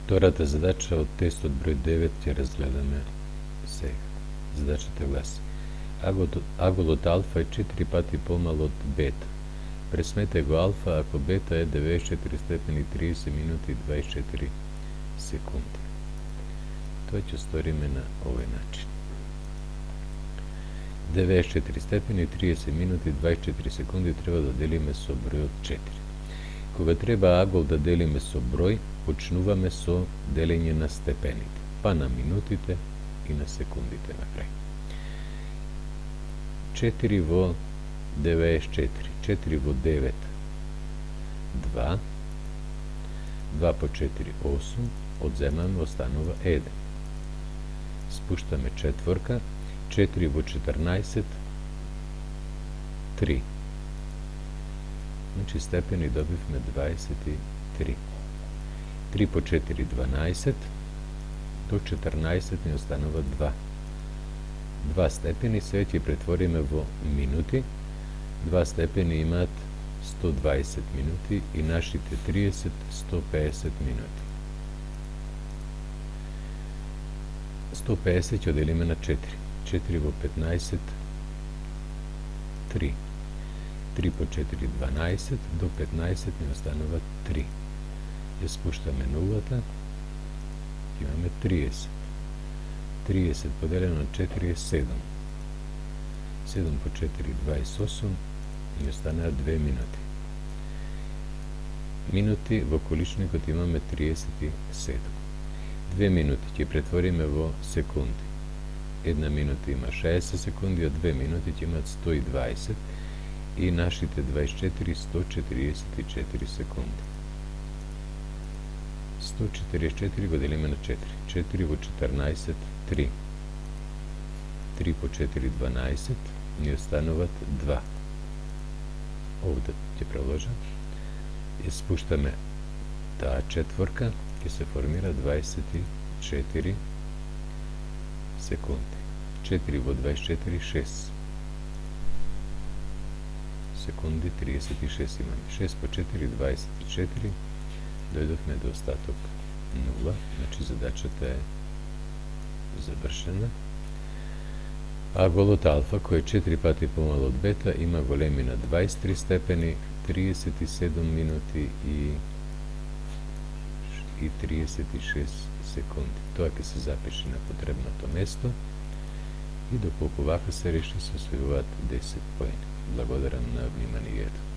Втората задача од тестот број 9 ќе разгледаме сега. Задачата гласи: аголот алфа е 4 пати помал од бета. Пресметај го алфа ако бета е 94 степени 30 минути и 24 секунди. Тоа ќе сториме на овој начин. 94 степени 30 минути и 24 секунди треба да делиме со бројот 4. Кога треба агол да делиме со број, почнуваме со делење на степените, па на минутите и на секундите на крај. 4 во 94, 4 во 9, 2, 2 по 4, 8, одземаме, останува 1. Спуштаме четворка, 4 во 14, 3. Значи степени добивме 23. 3 по 4, 12, до 14 ни останува 2. 2 степени се ќе претвориме во минути. 2 степени имаат 120 минути и нашите 30 150 минути. 150 ќе делиме на 4. 4 во 15, 3. 3 по 4, 12, до 15 ни останува 3. Ја спуштаме нулата, имаме 30. 30 поделено на 4 е 7. 7 по 4, 28, ни останаа 2 минути. Минути во количникот имаме 37. 2 минути ќе претвориме во секунди. 1 минута има 60 секунди, а 2 минути ќе имат 120 и нашите 24 144 секунди. 144 го делиме на 4. 4 во 14, 3. 3 по 4, 12, ни остануват 2. Овде ќе преложам. И спуштаме таа четворка, ќе се формира 24 секунди. 4 во 24, 6. Секунди 36 имаме. 6 по 4, 24. Дојдовме до остаток 0. Значи задачата е завршена. Аголот алфа, кој е 4 пати помал од бета, има големина 23 степени, 37 минути и 36 секунди. Тоа ќе се запише на потребното место и доколку вака се реши, се освојуваат 10 поени. Благодарам на вниманието.